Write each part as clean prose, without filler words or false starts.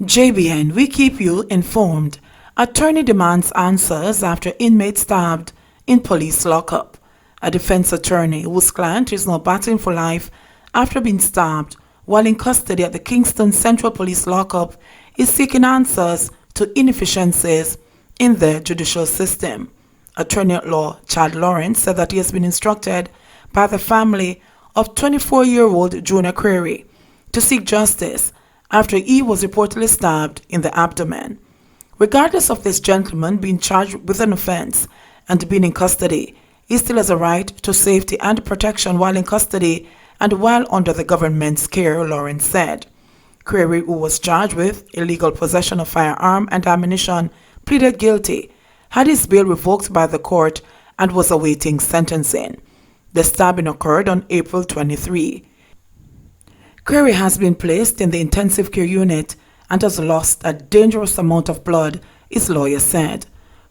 JBN, we keep you informed. Attorney demands answers after inmate stabbed in police lockup. A defense attorney whose client is now battling for life after being stabbed while in custody at the Kingston Central Police lockup is seeking answers to inefficiencies in the judicial system. Attorney-at-law Chad Lawrence said that he has been instructed by the family of 24-year-old Jonah Query to seek justice after he was reportedly stabbed in the abdomen. Regardless of this gentleman being charged with an offense and being in custody, he still has a right to safety and protection while in custody and while under the government's care, Lawrence said. Query, who was charged with illegal possession of firearm and ammunition, pleaded guilty, had his bail revoked by the court, and was awaiting sentencing. The stabbing occurred on April 23. Query has been placed in the intensive care unit and has lost a dangerous amount of blood, his lawyer said.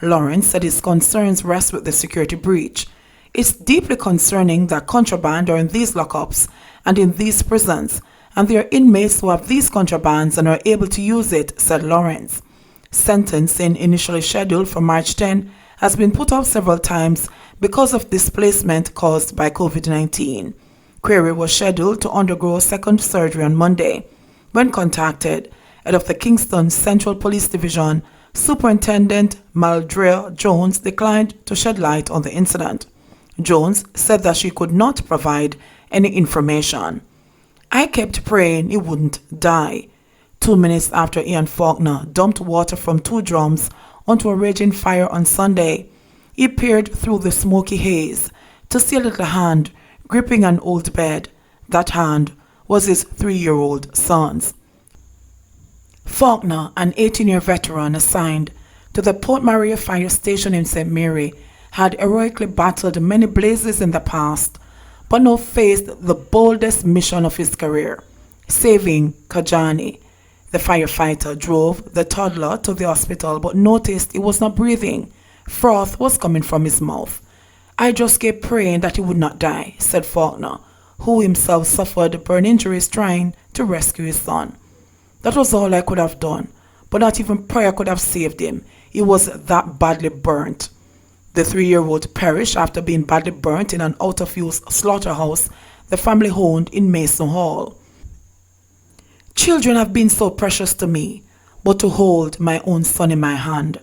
Lawrence said his concerns rest with the security breach. It's deeply concerning that contraband are in these lockups and in these prisons, and there are inmates who have these contrabands and are able to use it, said Lawrence. Sentencing, initially scheduled for March 10, has been put off several times because of displacement caused by COVID-19. Query was scheduled to undergo second surgery on Monday. When contacted, head of the Kingston Central Police Division, Superintendent Maldrea Jones declined to shed light on the incident. Jones said that she could not provide any information. I kept praying he wouldn't die. 2 minutes after Ian Faulkner dumped water from 2 drums onto a raging fire on Sunday, he peered through the smoky haze to see a little hand gripping an old bed. That hand was his 3-year-old son's. Faulkner, an 18-year veteran assigned to the Port Maria Fire Station in St. Mary, had heroically battled many blazes in the past, but now faced the boldest mission of his career, saving Kajani. The firefighter drove the toddler to the hospital but noticed he was not breathing. Froth was coming from his mouth. I just kept praying that he would not die, said Faulkner, who himself suffered burn injuries trying to rescue his son. That was all I could have done, but not even prayer could have saved him. He was that badly burnt. The 3-year-old perished after being badly burnt in an out-of-use slaughterhouse the family owned in Mason Hall. Children have been so precious to me, but to hold my own son in my hand,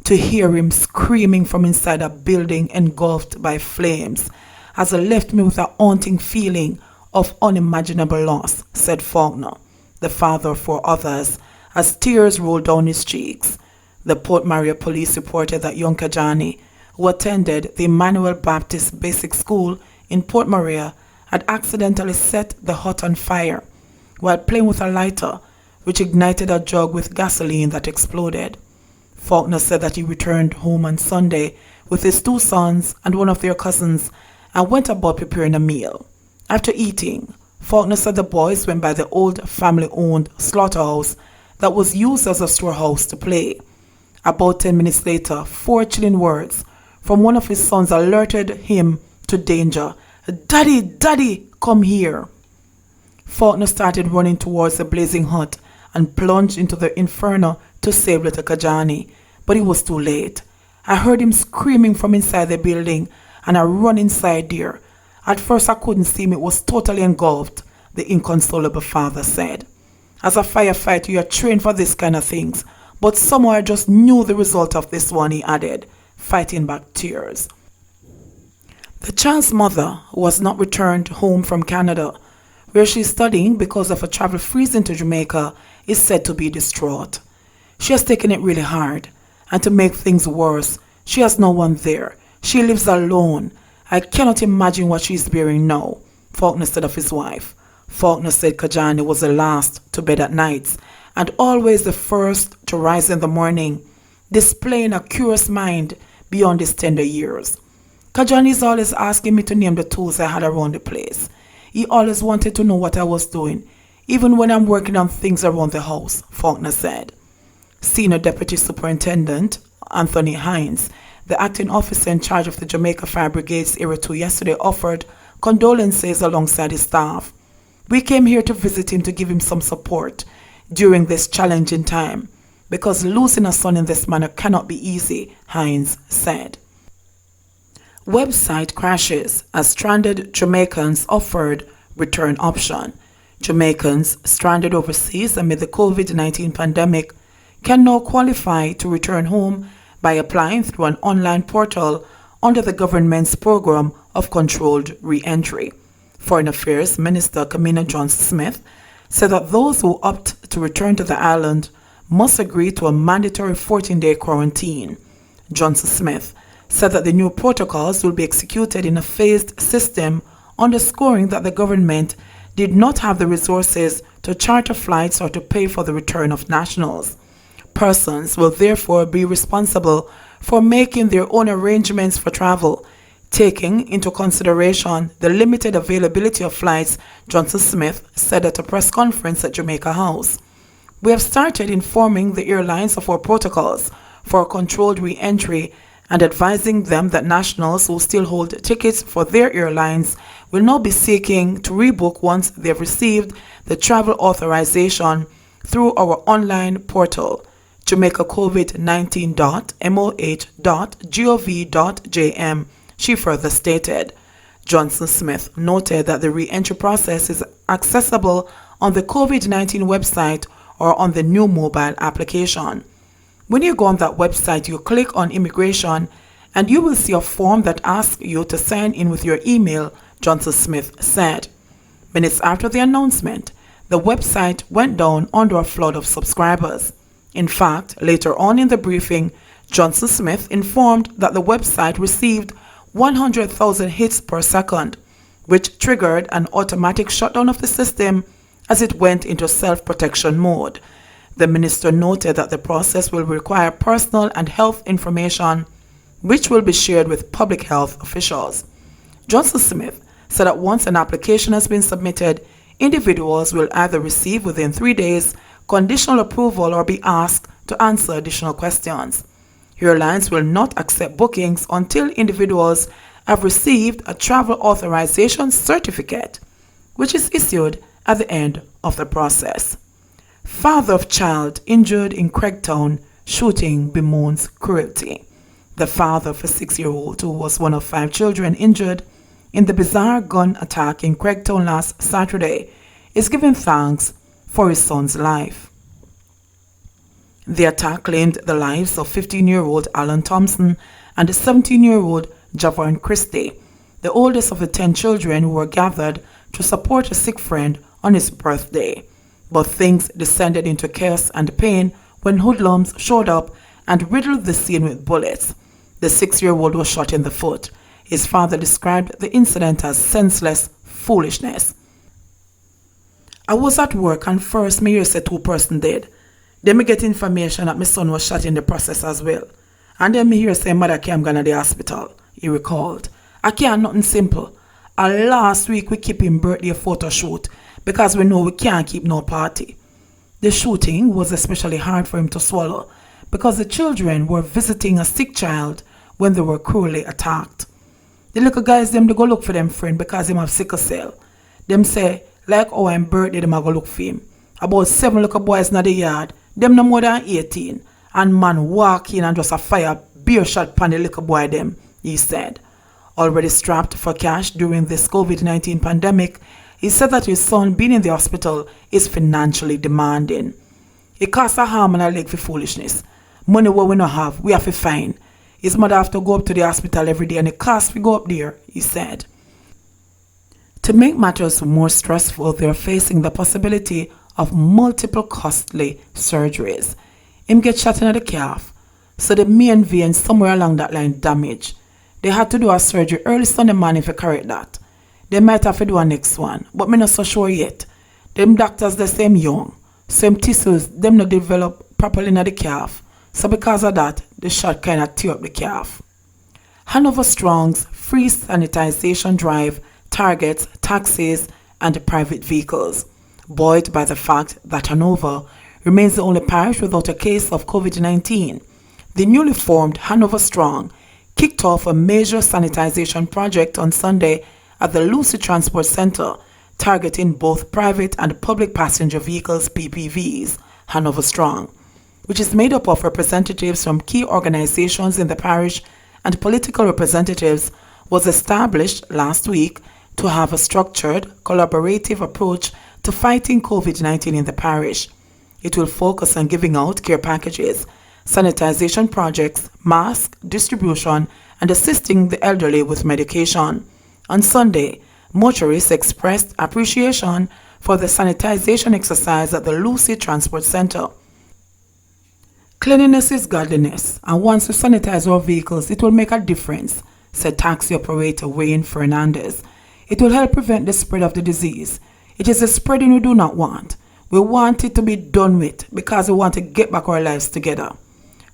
to hear him screaming from inside a building engulfed by flames, has left me with a haunting feeling of unimaginable loss, said Faulkner, the father of 4 others, as tears rolled down his cheeks. The Port Maria police reported that young Kajani, who attended the Emmanuel Baptist Basic School in Port Maria, had accidentally set the hut on fire while playing with a lighter, which ignited a jug with gasoline that exploded. Faulkner said that he returned home on Sunday with his 2 sons and one of their cousins and went about preparing a meal. After eating, Faulkner said the boys went by the old family-owned slaughterhouse that was used as a storehouse to play. About 10 minutes later, 4 chilling words from one of his sons alerted him to danger. Daddy, Daddy, come here. Faulkner started running towards the blazing hut and plunged into the inferno to save little Kajani, but it was too late. I heard him screaming from inside the building and I ran inside there. At first I couldn't see him, it was totally engulfed, the inconsolable father said. As a firefighter, you are trained for this kind of things, but somehow I just knew the result of this one, he added, fighting back tears. The child's mother, who was not returned home from Canada, where she is studying because of a travel freezing to Jamaica, is said to be distraught. She has taken it really hard, and to make things worse, she has no one there. She lives alone. I cannot imagine what she is bearing now, Faulkner said of his wife. Faulkner said Kajani was the last to bed at nights and always the first to rise in the morning, displaying a curious mind beyond his tender years. Kajani is always asking me to name the tools I had around the place. He always wanted to know what I was doing, even when I'm working on things around the house, Faulkner said. Senior Deputy Superintendent Anthony Hines, the acting officer in charge of the Jamaica Fire Brigade's Area 2, yesterday offered condolences alongside his staff. We came here to visit him to give him some support. during this challenging time, because losing a son in this manner cannot be easy, Hines said. Website crashes as stranded Jamaicans offered return option. Jamaicans stranded overseas amid the COVID-19 pandemic can now qualify to return home by applying through an online portal under the government's program of controlled re-entry. Foreign Affairs Minister Kamina Johnson-Smith said that those who opt to return to the island must agree to a mandatory 14-day quarantine. Johnson-Smith said that the new protocols will be executed in a phased system, underscoring that the government did not have the resources to charter flights or to pay for the return of nationals. Persons will therefore be responsible for making their own arrangements for travel, taking into consideration the limited availability of flights, Johnson-Smith said at a press conference at Jamaica House. We have started informing the airlines of our protocols for controlled re-entry and advising them that nationals who still hold tickets for their airlines will now be seeking to rebook once they have received the travel authorization through our online portal, jamaicacovid19.moh.gov.jm, she further stated. Johnson-Smith noted that the re-entry process is accessible on the COVID-19 website or on the new mobile application. When you go on that website, you click on immigration and you will see a form that asks you to sign in with your email, Johnson-Smith said. Minutes after the announcement, the website went down under a flood of subscribers. In fact, later on in the briefing, Johnson-Smith informed that the website received 100,000 hits per second, which triggered an automatic shutdown of the system as it went into self-protection mode. The minister noted that the process will require personal and health information, which will be shared with public health officials. Johnson-Smith said that once an application has been submitted, individuals will either receive within 3 days conditional approval or be asked to answer additional questions. Airlines will not accept bookings until individuals have received a travel authorization certificate, which is issued at the end of the process. Father of child injured in Craigtown shooting bemoans cruelty. The father of a 6-year-old who was one of 5 children injured in the bizarre gun attack in Craigtown last Saturday is giving thanks for his son's life. The attack claimed the lives of 15-year-old Alan Thompson and 17-year-old Javon Christie, the oldest of the 10 children who were gathered to support a sick friend on his birthday. But things descended into chaos and pain when hoodlums showed up and riddled the scene with bullets. The 6-year-old was shot in the foot. His father described the incident as senseless foolishness. I was at work and first me hear say 2 persons dead. Then me get information that my son was shot in the process as well. And then me hear say mother came gone to the hospital, he recalled. I can't nothing simple. Last week we keep him birthday photo shoot because we know we can't keep no party. The shooting was especially hard for him to swallow because the children were visiting a sick child when they were cruelly attacked. The little guys them they go look for them friend because him have sickle cell. Them say like how I'm birthday them a go look for him. About 7 little boys in the yard, them no more than 18, and man walk in and just a fire beer shot pan the little boy them, he said. Already strapped for cash during this COVID-19 pandemic, he said that his son being in the hospital is financially demanding. It costs a arm and a leg for foolishness. Money what we not have, we have to find. His mother have to go up to the hospital every day and it costs to go up there, he said. To make matters more stressful, they are facing the possibility of multiple costly surgeries. Him get shot in the calf, so the main vein somewhere along that line damaged. They had to do a surgery early Sunday morning to correct that. They might have to do a next one, but me not so sure yet. Them doctors the same young, same tissues them not develop properly in the calf, so because of that, the shot kind of tear up the calf. Hanover Strong's free sanitisation drive targets taxis and private vehicles, buoyed by the fact that Hanover remains the only parish without a case of COVID-19. The newly formed Hanover Strong kicked off a major sanitisation project on Sunday at the Lucea Transport Centre targeting both private and public passenger vehicles PPVs, Hanover Strong, which is made up of representatives from key organizations in the parish and political representatives, was established last week to have a structured, collaborative approach to fighting COVID-19 in the parish. It will focus on giving out care packages, sanitization projects, mask distribution, and assisting the elderly with medication. On Sunday, motorists expressed appreciation for the sanitization exercise at the Lucea Transport Centre. Cleanliness is godliness, and once we sanitize our vehicles, it will make a difference, said taxi operator Wayne Fernandez. It will help prevent the spread of the disease. It is the spreading we do not want. We want it to be done with because we want to get back our lives together.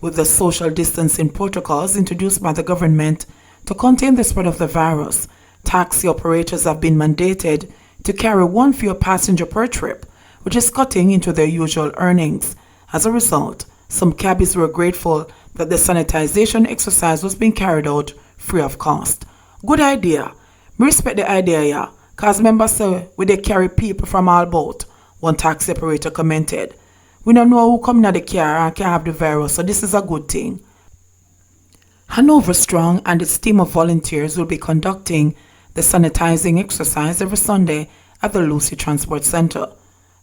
With the social distancing protocols introduced by the government to contain the spread of the virus, taxi operators have been mandated to carry one fewer passenger per trip, which is cutting into their usual earnings. As a result, some cabbies were grateful that the sanitization exercise was being carried out free of cost. Good idea. We respect the idea, yeah, because members say we they carry people from all about, one taxi operator commented. We don't know who come in the car and can have the virus, so this is a good thing. Hanover Strong and its team of volunteers will be conducting the sanitizing exercise every Sunday at the Lucea Transport Centre.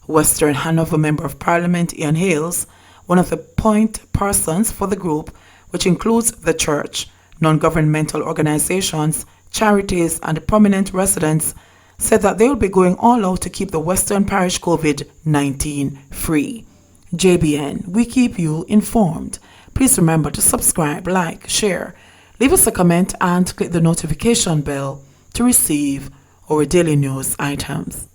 Western Hanover Member of Parliament Ian Hales, one of the point persons for the group, which includes the church, non-governmental organizations, charities, and prominent residents, said that they will be going all out to keep the Western Parish COVID-19 free. JBN, we keep you informed. Please remember to subscribe, like, share, leave us a comment, and click the notification bell to receive our daily news items.